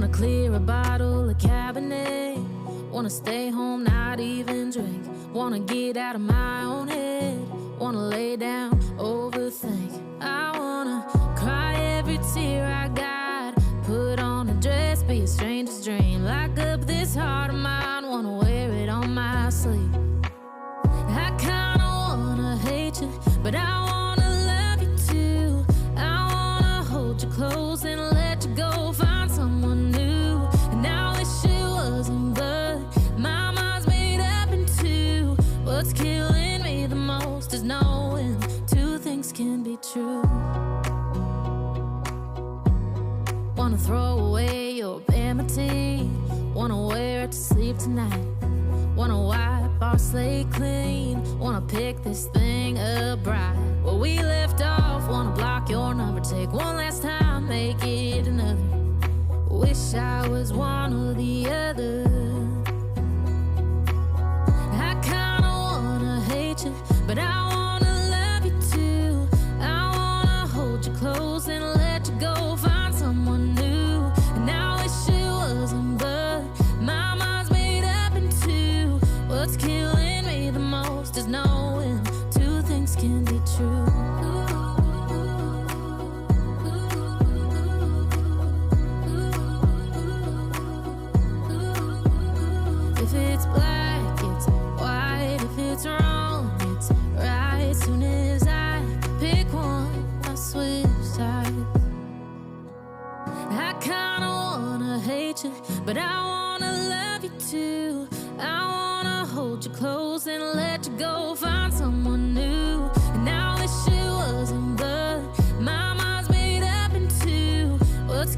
Wanna clear a bottle of Cabernet. Wanna stay home, not even drink. Wanna get out of my own head. Wanna lay down, overthink. I wanna cry every tear I got. Put on a dress, be a stranger's dream. Lock up this heart of mine, wanna wear it on my sleeve. I kinda wanna hate you, but I wanna love you too. I wanna hold you close and let you go, find someone new. And I wish it wasn't, but my mind's made up in two. What's killing me the most is knowing two things can be true. Wanna throw away your vanity. Wanna wear it to sleep tonight. Wanna wipe our slate clean. Wanna pick this thing up right where we left off. Wanna block your number, take one last time, make it another. Wish I was one or the other. I kinda wanna hate you, but I wanna love you too. I wanna hold you close and let you go, find someone new. And I wish it wasn't, but my mind's made up in two. What's killing me the most is knowing two things can be true. If it's black, it's white. If it's wrong, it's right. Soon as I pick one, I switch sides. I kinda wanna hate you, but I wanna love you too. I wanna hold you close and let you go, find someone new. And I wish it wasn't, but my mind's made up in two. What's